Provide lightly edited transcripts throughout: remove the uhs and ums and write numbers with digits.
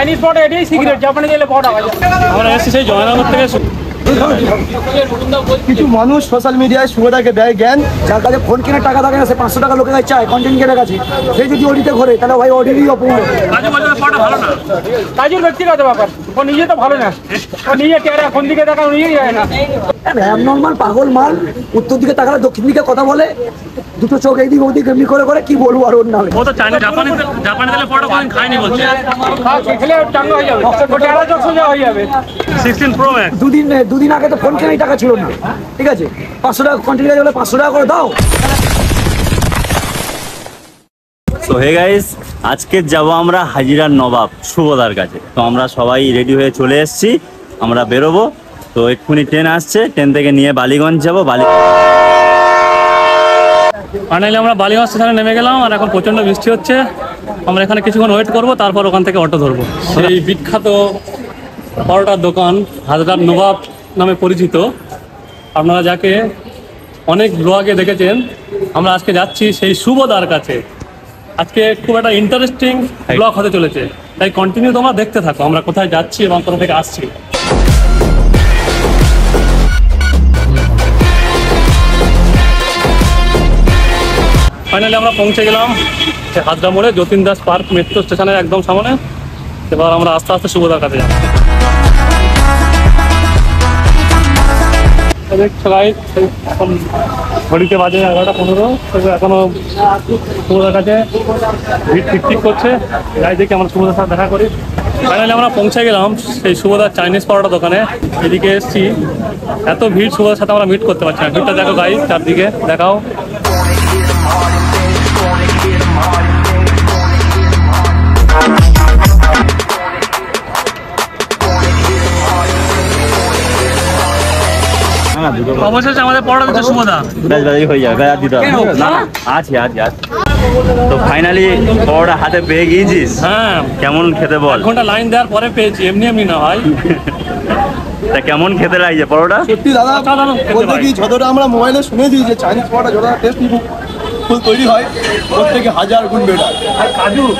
Chinese পরোটা এটাই secret, জাপানে গেলে পরোটা হয়। আমরা এসেছি সেই জয়নগর থেকে। কিছু মানুষ সোশ্যাল মিডিয়ায় শুভদাকে দেয় জ্ঞান, যার কাছে ফোন কেনার টাকা থাকে না, সে 500 টাকা লোকের কাছে চায় কন্টেন্ট কেনার কাছে, সেই যদি ওডিতে ঘোরে তাহলে ভাই ওডিরই অপূর্ণ। কাজুর ব্যক্তিগত ব্যাপার, ও নিজে তো ভালো না, ও নিজে টেরা কোন দিকে তাকাও নিজেই যায় না। নর্মাল পাগল মাল, উত্তর দিকে তাকালে দক্ষিণ দিকে কথা বলে, দুটো চোখ এইদিক ওদিক এমনি করে করে, কি বলবো আর ওর নামে। ও তো চাইনা জাপানে গেলে পরোটা কোনদিন খায়নি বলছে, খেলে চাঙ্গা হয়ে যাবে, টেরা চোখ সোজা হয়ে যাবে। 16 Pro Max দুদিন আগে তো ফোন কেনাই টাকা ছিল না, ঠিক আছে, 500 টাকা কন্টেন্ট গেলে 500 টাকা করে দাও। সো হে গাইস, আজকে যাব আমরা হাজিরার নবাব শুভদার কাছে। তো আমরা সবাই রেডি হয়ে চলে এসেছি, আমরা বেরোবো। তো এক্ষুনি ট্রেন আসছে, ট্রেন থেকে নিয়ে বালিগঞ্জ যাবো। ফাইনালি আমরা বালিগঞ্জ স্টেশনে নেমে গেলাম, আর এখন প্রচণ্ড বৃষ্টি হচ্ছে। আমরা এখানে কিছুক্ষণ ওয়েট করবো, তারপর ওখান থেকে অটো ধরবো। সেই বিখ্যাত পরোটার দোকান হাজরার নবাব নামে পরিচিত, আপনারা যাকে অনেক ব্লগে দেখেছেন, আমরা আজকে যাচ্ছি সেই শুভদার কাছে। আজকে খুব একটা ইন্টারেস্টিং ব্লগ হতে চলেছে, তাই কন্টিনিউ তোমরা দেখতে থাকো আমরা কোথায় যাচ্ছি এবং কোথা থেকে আসছি। ফাইনালি আমরা পৌঁছে গেলাম হাজরা মোড়ে, যতীন দাস পার্ক মেট্রো স্টেশনের একদম সামনে। এবার আমরা আস্তে আস্তে শুভদার কাছে যাব। এখন ঘড়িতে বাজে 11:15, এখনো শুভদার কাছে ভিড় ঠিক করছে। যাই দেখি আমরা শুভদার সাথে দেখা করি। ফাইনালি আমরা পৌঁছে গেলাম সেই শুভদার চাইনিজ পরোটা দোকানে। এদিকে এসছি, এত ভিড়, শুভদার সাথে আমরা মিট করতে পারছি না। ভিড়টা দেখো গাই, চারদিকে দেখাও। অবশেষে আমাদের পরোটা দিচ্ছে শুভদা। হয়ে যাবে, আছে। তো ফাইনালি পরোটা হাতে পেয়ে গিয়েছিস? হ্যাঁ। কেমন খেতে বল? 1 ঘন্টা লাইন দেওয়ার পরে পেয়েছি, এমনি না ভাই। তা কেমন খেতে লাগছে পরোটা? সত্যি দাদা, বলতে কি যতটা আমরা মোবাইলে শুনেছি যে চাইনিজ পরোটা যতটা টেস্টি ফুল তৈরি হয়, ওর থেকে 1000 গুণ বেটার। আর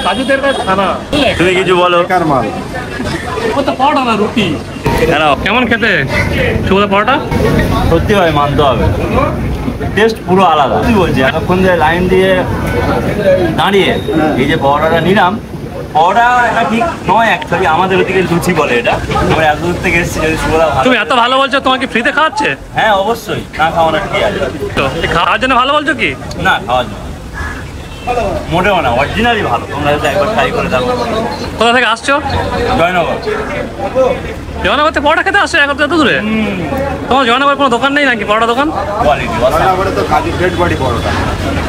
কাজুদের কাছে খানা। তুমি কিছু বলো। মাল ও তো পরোটা না, রুটি। কেমন খেতে শুভদা পরোটা? সত্যি ভাই মানতে হবে, টেস্ট পুরো আলাদা। তুই বলছি এতক্ষণ যে লাইন দিয়ে দাঁড়িয়ে এই যে পরোটাটা নিলাম, পরোটা এটা ঠিক নয় অ্যাকচুয়ালি, আমাদের ওদিকে লুচি বলে এটা। আমরা এত দূর থেকে এসেছি, যদি শুভদা তুমি এত ভালো বলছো, তোমাকে ফ্রিতে খাওয়াচ্ছে? হ্যাঁ অবশ্যই, না খাওয়ানোর কি আছে? তো খাওয়ার জন্য ভালো বলছো কি? না খাওয়ার জন্য মোটেও না, অরিজিনালি ভালো। তোমরা যদি একবার ট্রাই করে দেখো। কোথা থেকে আসছো? জয়নগর। জয়নগর থেকে পরোটা খেতে আসছো এখন এত দূরে? তোমার জয়নগর কোনো দোকান নেই নাকি পরোটা দোকান? কোয়ালিটি জয়নগরে তো কাজু প্লেট বডি পরোটা।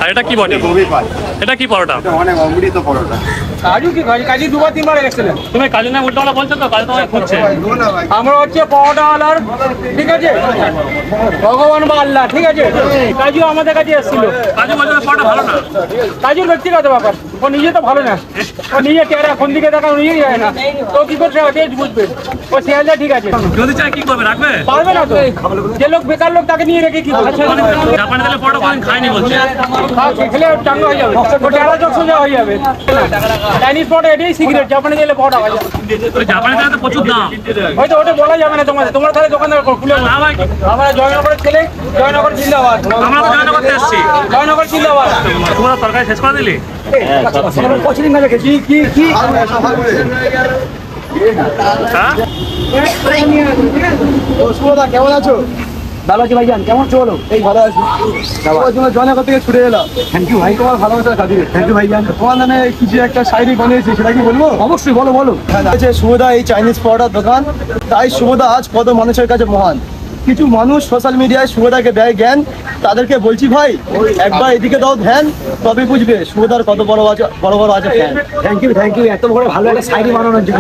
আর এটা কি বডি? গোবি পাই। এটা কি পরোটা? এটা অনেক অমৃত পরোটা। কাজু কি কাজু 2-3 বার এসেছিলেন তুমি? কাজু না উল্টোওয়ালা বলছো তো? কাজু তোমায় খুঁজছে। আমরা হচ্ছে পরোটাওয়ালার, ঠিক আছে, ভগবান বা আল্লাহ, ঠিক আছে। কাজু আমাদের কাছে এসেছিল। কাজু বলছে পরোটা ভালো না, কাজুর ব্যক্তিগত ব্যাপার, ও নিজে তো ভালো না, ও নিজে টেরা কোন দিকে তাকাও নিজেই যায় না, তো কি করছে টেস্ট বুঝবে। ও শিয়ালদা ঠিক আছে, যদি চাই কি করবে, রাখবে? পারবে না তো, যে লোক বেকার লোক তাকে নিয়ে রেখে কি করবে? জাপানে গেলে পরোটা কোনদিন খায়নি বলছে, খেলে চাঙ্গা হয়ে যাবে, ও টেরা চোখ সোজা হয়ে যাবে। চাইনিজ পরোটা এটাই সিক্রেট, জাপানে গেলে পরোটা হয়। জাপানে গেলে তো প্রচুর দাম, হয়তো ওটা বলা যাবে না তোমাদের। তোমরা তাহলে দোকানদার খুলে আমরা জয়নগরের ছেলে, জয়নগর জিন্দাবাদ। আমরা তো জয়নগর থেকে এসেছি, জয়নগর জিন্দাবাদ। তোমরা তরকারি শেষ করে দিলি? কেমন আছো? ভালো আছি ভাইজান, কেমন চলো? এই ভালো আছি। জয়নগর থেকে ছুটে এলাম। থ্যাংক ইউ ভাই, তোমার ভালোবাসার কাজে। থ্যাংক ইউ ভাইজান। তোমার মানে কিছু একটা শায়রি বানিয়েছি, সেটা কি বলবো? অবশ্যই বলো বলো। শুভদা এই চাইনিজ পরোটার দোকান, তাই শুভদা আজ কত মানুষের কাছে মহান। কিছু মানুষ সোশ্যাল মিডিয়ায় শুভদাকে দেয় জ্ঞান, তাদেরকে বলছি ভাই একবার এদিকে দাও ধ্যান, তবে বুঝবে শুভদার কত বড় বড় আছে ফ্যান। থ্যাংক ইউ, এত বড় ভালো একটা শায়রি বানানোর জন্য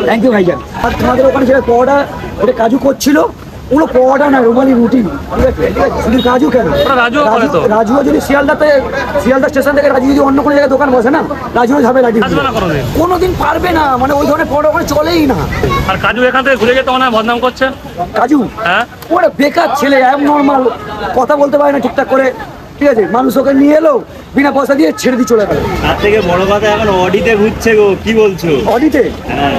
থ্যাংক ইউ ভাইজান। আর তোমাদের ওখানে সেটা পরোটা, ওটা কাজু করছিল, ওগুলো পরোটা না, রুমালি রুটি, ঠিক আছে। শুধু কাজু কেন, রাজুও যদি শিয়ালদা স্টেশন থেকে রাজু যদি অন্য কোনো জায়গায় দোকান বসে না, রাজুও যাবে, রাজু কোনোদিন পারবে না, মানে ওই ধরনের পরোটা ওখানে চলেই না। আর কাজু এখান থেকে ঘুরে যেতে মনে হয় বদনাম করছে। কাজু ওরা বেকার ছেলে, নর্মাল কথা বলতে পারে না ঠিকঠাক করে, ঠিক আছে, মানুষ ওকে নিয়ে এলো বিনা পয়সা দিয়ে ছেড়ে দিয়ে চলে গেল। তার থেকে বড় কথা এখন অডিতে ঘুরছে গো, কি বলছো? অডিতে হ্যাঁ,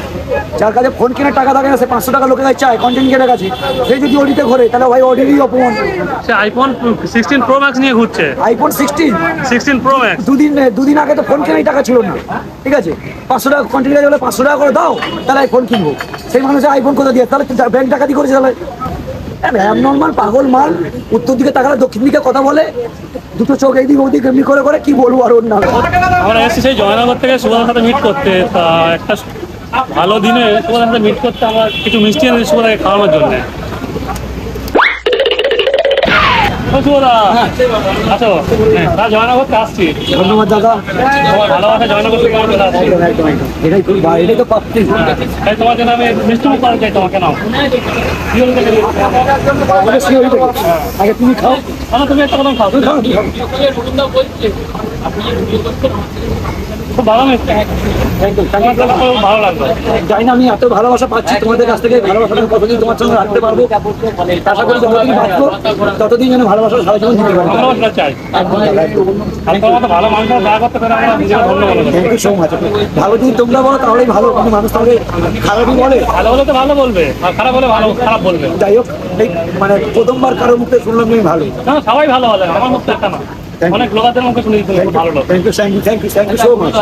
যার কাছে ফোন কেনার টাকা থাকে না, সে 500 টাকা লোকের কাছে চায় কন্টেন্ট কেনার কাছে, সে যদি অডিতে ঘোরে তাহলে ভাই অডিরই অপমান। সে আইফোন 16 প্রো ম্যাক্স নিয়ে ঘুরছে। IPhone 16 pro max. দুদিন আগে তো ফোন কেনার টাকা ছিল না, ঠিক আছে, 500 টাকা কন্টেন্ট কাজে হলে 500 টাকা করে দাও তাহলে আইফোন কিনবো। সেই মানুষের আইফোন কোথা দিয়ে, তাহলে ব্যাংক ডাকাতি করেছে তাহলে। নর্মাল পাগল মাল, উত্তর দিকে তাকালে দক্ষিণ দিকে কথা বলে, দুটো চোখ এইদিক ওদিক এমনি করে করে, কি বলবো আর ওর নাম। আমরা এসেছি সেই জয়নগর থেকে সুভাষের সাথে মিট করতে। তা একটা ভালো দিনে সুভাষের সাথে মিট করতে আমরা কিছু মিষ্টি এনেছি সুভাষকে খাওয়ানোর জন্য। সুভদা আছো? হ্যাঁ, জয়নগরতে আসছি। ধন্যবাদ দাদা। তোমার ভালোবাসা জয়নগর থেকে আমার চলে আসছি। একদম এটাই তো প্রাপ্তি। তাই তোমার জন্য আমি মিষ্টি মুখ করা চাই তোমাকে। নাও আগে তুমি খাও। তুমি একটা প্রথম খাও। তুমি খাও। খুব ভালো মিষ্টি, খুব ভালো লাগলো। জানি না আমি এত ভালোবাসা পাচ্ছি তোমাদের কাছ থেকে, ভালোবাসাটা কতদিন তোমার সঙ্গে রাখতে পারবো, আশা করি যতদিন বাঁচবো ততদিন যেন ভালোবাসা সারা জীবন দিতে পারবো। ভালোবাসা চাই। আমি তোমার মতো ভালো মানুষ দেখা করতে পেরে আমরা নিজেকে ধন্য মনে করি। Thank you so much. ভালো যদি তোমরা বলো তাহলেই ভালো, কিন্তু মানুষ তাহলে খারাপই বলে। ভালো হলে তো ভালো বলবে, আর খারাপ হলে ভালো খারাপ বলবে। যাই হোক, এই মানে প্রথমবার কারোর মুখে শুনলাম তুমি ভালো। না, সবাই ভালো হবে, আমার মুখ একটা না, অনেক লোকের মুখে শুনেছি তুমি খুব ভালো লোক। Thank you so much.